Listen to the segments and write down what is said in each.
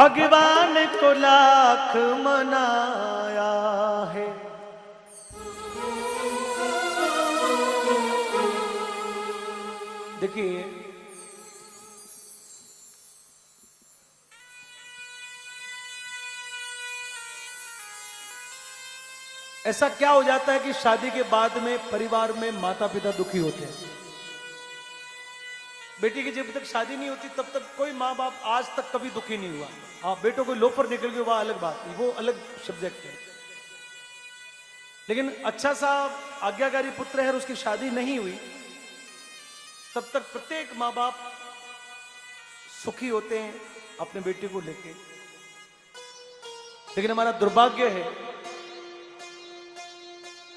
भगवान को लाख मनाया है। देखिए ऐसा क्या हो जाता है कि शादी के बाद में परिवार में माता पिता दुखी होते हैं। बेटी की जब तक शादी नहीं होती तब तक कोई माँ बाप आज तक कभी दुखी नहीं हुआ। हाँ, बेटों को लोफर निकल गए वह अलग बात है, वो अलग सब्जेक्ट है। लेकिन अच्छा सा आज्ञाकारी पुत्र है और उसकी शादी नहीं हुई तब तक प्रत्येक माँ बाप सुखी होते हैं अपने बेटे को लेके। लेकिन हमारा दुर्भाग्य है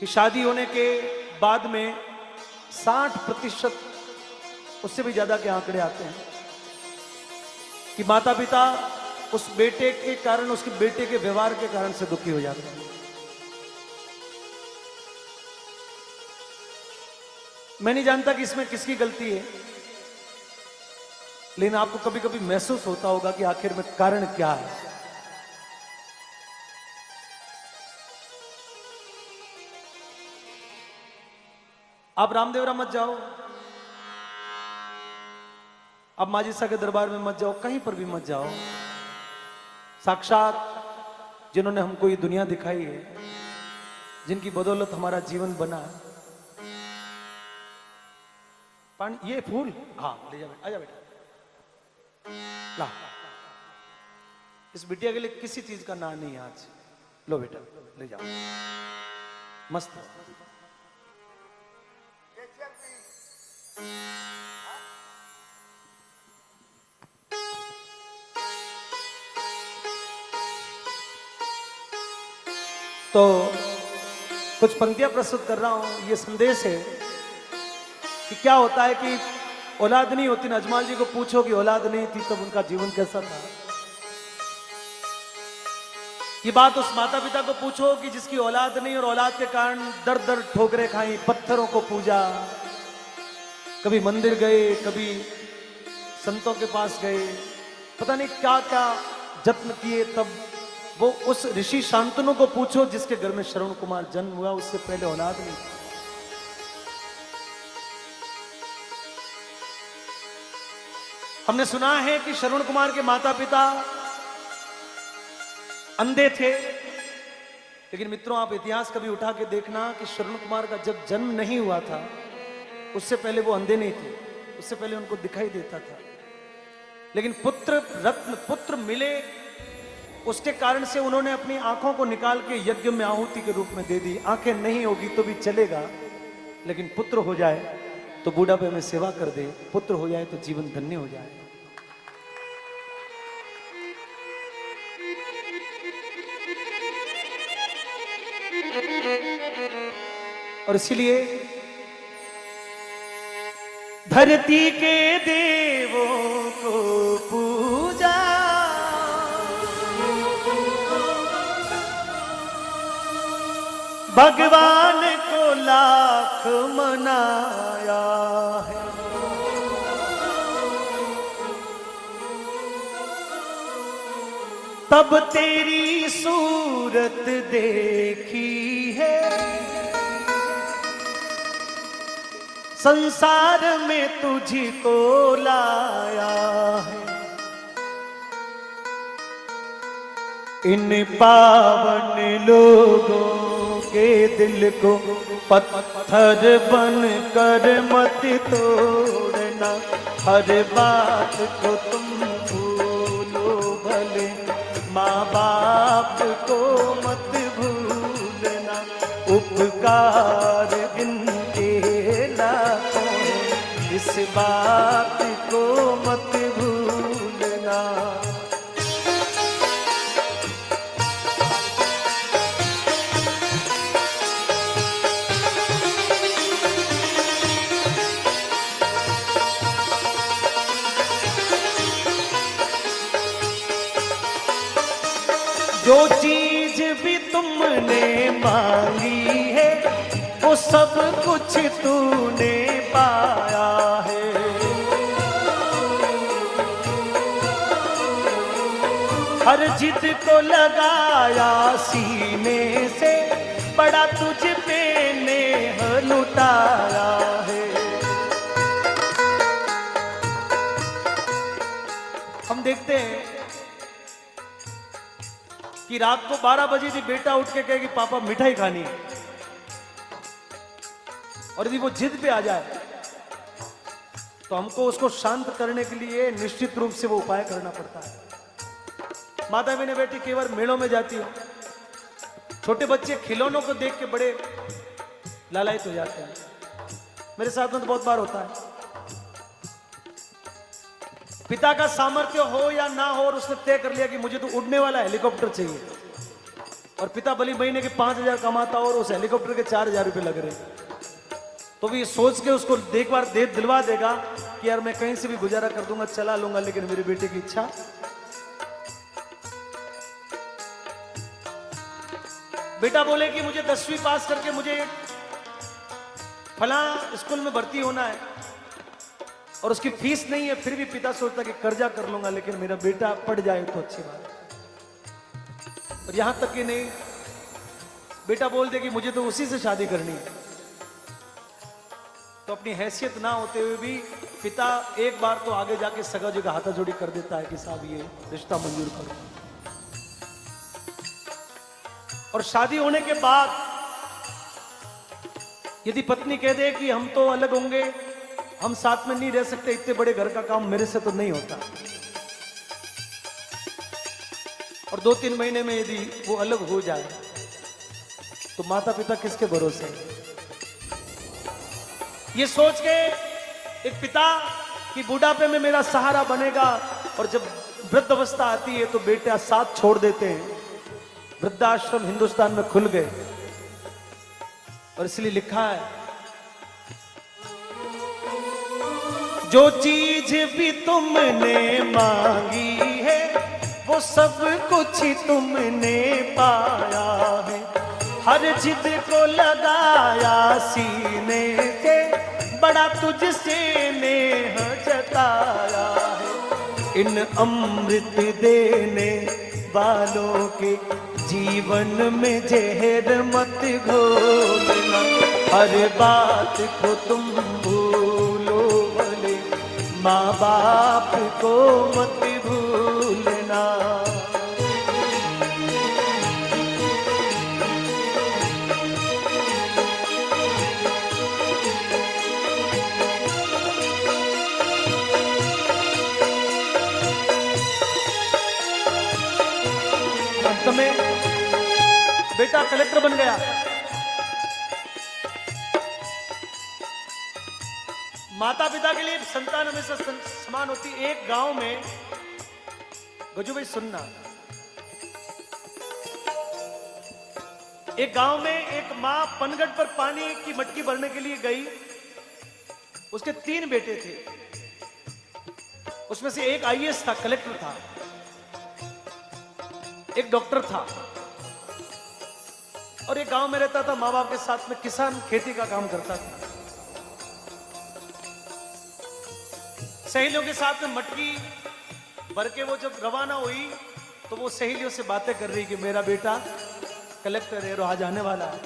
कि शादी होने के बाद में 60% उससे भी ज्यादा के आंकड़े आते हैं कि माता पिता उस बेटे के कारण, उसके बेटे के व्यवहार के कारण से दुखी हो जाते हैं। मैं नहीं जानता कि इसमें किसकी गलती है, लेकिन आपको कभी कभी महसूस होता होगा कि आखिर में कारण क्या है। आप रामदेवरा मत जाओ, आप माजिसा के दरबार में मत जाओ, कहीं पर भी मत जाओ। साक्षात जिन्होंने हमको ये दुनिया दिखाई है, जिनकी बदौलत हमारा जीवन बना, पानी ये फूल, हाँ ले जा बेटा, आजा बेटा, ला। इस बिटिया के लिए किसी चीज का ना नहीं आज, लो बेटा ले जाओ, मस्त। तो कुछ पंक्तियां प्रस्तुत कर रहा हूं। ये संदेश है कि क्या होता है कि औलाद नहीं होती ना। अजमाल जी को पूछो कि औलाद नहीं थी तब उनका जीवन कैसा था। ये बात उस माता पिता को पूछो कि जिसकी औलाद नहीं और औलाद के कारण दर दर ठोकरें खाई, पत्थरों को पूजा, कभी मंदिर गए, कभी संतों के पास गए, पता नहीं क्या क्या जत्न किए। तब वो उस ऋषि शांतनु को पूछो जिसके घर में श्रवण कुमार जन्म हुआ, उससे पहले औलाद नहीं। हमने सुना है कि श्रवण कुमार के माता पिता अंधे थे, लेकिन मित्रों आप इतिहास कभी उठा के देखना कि श्रवण कुमार का जब जन्म नहीं हुआ था उससे पहले वो अंधे नहीं थे, उससे पहले उनको दिखाई देता था। लेकिन पुत्र रत्न पुत्र मिले, उसके कारण से उन्होंने अपनी आंखों को निकाल के यज्ञ में आहुति के रूप में दे दी। आंखें नहीं होगी तो भी चलेगा, लेकिन पुत्र हो जाए तो बूढ़ापे में सेवा कर दे, पुत्र हो जाए तो जीवन धन्य हो जाए। और इसीलिए धरती के देवों को पूजा, भगवान को लाख मनाया है। तब तेरी सूरत देखी है, संसार में तुझको लाया है। इन पावन लोगों के दिल को पत्थर बन कर मत तोड़ना, हर बात को तुम भूलो भले, माँ बाप को मत भूलना, उपकार इनके लाखों, इस बात को मत भूलना। जो चीज भी तुमने मांगी है वो सब कुछ तूने पाया है। जिद को लगाया सीने से, बड़ा तुझ पे नेह लुटाया है। हम देखते हैं कि रात को 12 बजे थी, बेटा उठ के कहे कि पापा मिठाई खानी है, और यदि वो जिद पे आ जाए तो हमको उसको शांत करने के लिए निश्चित रूप से वो उपाय करना पड़ता है। माता मैंने बेटी कई बार मेलों में जाती हो, छोटे बच्चे खिलौनों को देख के बड़े लालायित हो जाते हैं। मेरे साथ में तो बहुत बार होता है। पिता का सामर्थ्य हो या ना हो, और उसने तय कर लिया कि मुझे तो उड़ने वाला हेलीकॉप्टर चाहिए, और पिता भली महीने के 5,000 कमाता और उस हेलीकॉप्टर के 4,000 रुपए लग रहे, तो भी ये सोच के उसको एक बार दे दिलवा देगा कि यार मैं कहीं से भी गुजारा कर दूंगा, चला लूंगा, लेकिन मेरे बेटे की इच्छा। बेटा बोले कि मुझे 10वीं पास करके मुझे फला स्कूल में भर्ती होना है, और उसकी फीस नहीं है, फिर भी पिता सोचता कि कर्जा कर लूंगा, लेकिन मेरा बेटा पढ़ जाए तो अच्छी बात। और यहां तक कि नहीं, बेटा बोल दे कि मुझे तो उसी से शादी करनी है, तो अपनी हैसियत ना होते हुए भी पिता एक बार तो आगे जाके सगा जी का हाथाजोड़ी कर देता है कि साहब ये रिश्ता मंजूर करो। और शादी होने के बाद यदि पत्नी कह दे कि हम तो अलग होंगे, हम साथ में नहीं रह सकते, इतने बड़े घर का काम मेरे से तो नहीं होता, और 2-3 महीने में यदि वो अलग हो जाए तो माता पिता किसके भरोसे? ये सोच के एक पिता कि बुढ़ापे में मेरा सहारा बनेगा, और जब वृद्ध अवस्था आती है तो बेटा साथ छोड़ देते हैं। वृद्धाश्रम हिंदुस्तान में खुल गए, और इसलिए लिखा है, जो चीज भी तुमने मांगी है वो सब कुछ तुमने पाया है। हर जिद को लगाया सीने से, बड़ा तुझसे नेह जताया है। इन अमृत देने वालों के जीवन में जहर मत घोलना, हर बात को तुम भूलो भले, माँ बाप को मत भूलना। अंत में बेटा कलेक्टर बन गया। माता पिता के लिए संतान हमेशा समान होती। एक गांव में, गजू भाई सुनना, एक गांव में एक मां पनगढ़ पर पानी की मटकी भरने के लिए गई। उसके 3 बेटे थे, उसमें से एक आईएएस था, कलेक्टर था, एक डॉक्टर था, और एक गांव में रहता था, माँ बाप के साथ में किसान खेती का काम करता था। सहेलियों के साथ में मटकी भर के वो जब रवाना हुई तो वो सहेलियों से बातें कर रही कि मेरा बेटा कलेक्टर है और आज आने वाला है,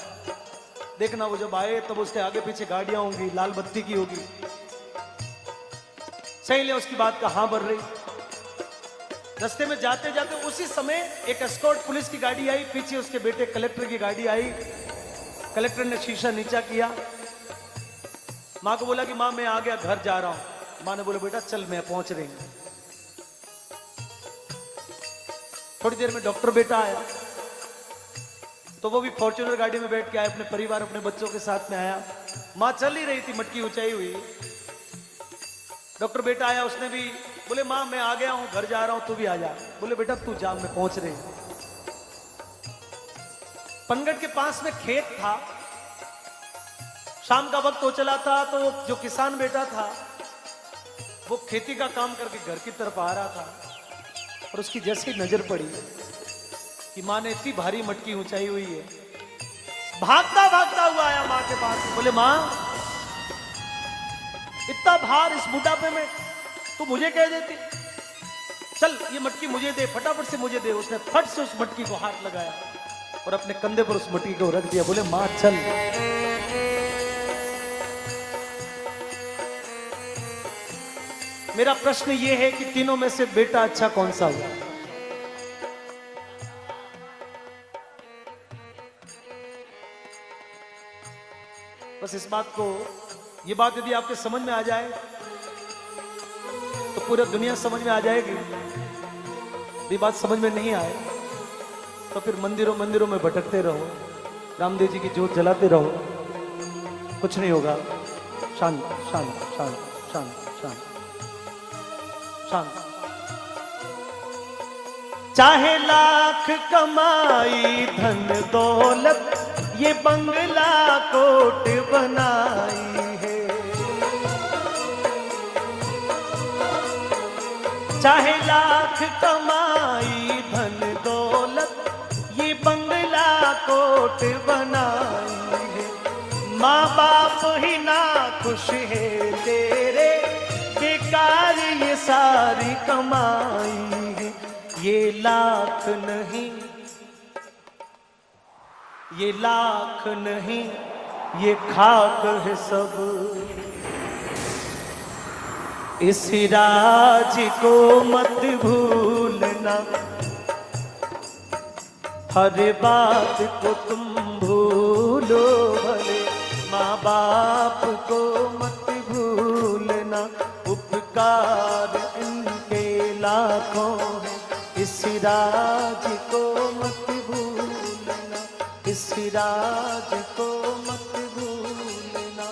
देखना वो जब आए तब उसके आगे पीछे गाड़ियां होंगी, लाल बत्ती की होगी। सहेलियां उसकी बात का हाँ भर रही। रास्ते में जाते जाते उसी समय एक एस्कॉर्ट पुलिस की गाड़ी आई, पीछे उसके बेटे कलेक्टर की गाड़ी आई। कलेक्टर ने शीशा नीचा किया, मां को बोला कि मां मैं आ गया, घर जा रहा हूं। मां ने बोला बेटा चल मैं पहुंच रही हूं। थोड़ी देर में डॉक्टर बेटा आया, तो वो भी फॉर्च्यूनर गाड़ी में बैठ के आया, अपने परिवार अपने बच्चों के साथ में आया। मां चल ही रही थी, मटकी ऊंचाई हुई। डॉक्टर बेटा आया, उसने भी बोले मां मैं आ गया हूं, घर जा रहा हूं, तू भी आ जा। बोले बेटा तू जा, मैं पहुंच रही हूं। पनगढ़ के पास में खेत था, शाम का वक्त हो चला था, तो जो किसान बेटा था वो खेती का काम करके घर की तरफ आ रहा था, और उसकी जैसी नजर पड़ी कि मां ने इतनी भारी मटकी ऊंचाई हुई है, भागता भागता हुआ आया मां के पास। बोले मां इतना भार इस बुढ़ापे में तू मुझे कह देती। चल ये मटकी मुझे दे, फटाफट से मुझे दे। उसने फट से उस मटकी को हाथ लगाया और अपने कंधे पर उस मटकी को रख दिया। बोले मां चल। मेरा प्रश्न ये है कि तीनों में से बेटा अच्छा कौन सा हुआ? बस इस बात को, ये बात यदि आपके समझ में आ जाए तो पूरी दुनिया समझ में आ जाएगी। ये बात समझ में नहीं आए तो फिर मंदिरों मंदिरों में भटकते रहो, रामदेव जी की जोत जलाते रहो, कुछ नहीं होगा। शांत शांत शांत शांत शांत शांत। चाहे लाख कमाई धन दौलत, ये बंगला कोट बनाई है। चाहे लाख कमाई धन दौलत, ये बंगला कोट बनाई है। माँ बाप ही ना खुश है तेरे, बेकार ये सारी कमाई है। ये लाख नहीं, ये लाख नहीं, ये खाक है सब। इस राज को मत भूलना, हर बात को तुम भूलो भले। माँ बाप को मत भूलना, उपकार इनके लाखों हैं। इस राज को मत भूलना, इस राज को मत भूलना,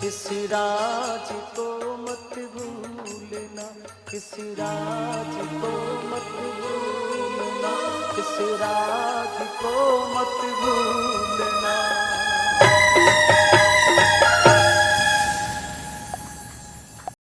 इस राज को मत भूलना, इस राज को मत भूलना, इस राज को मत भूलना।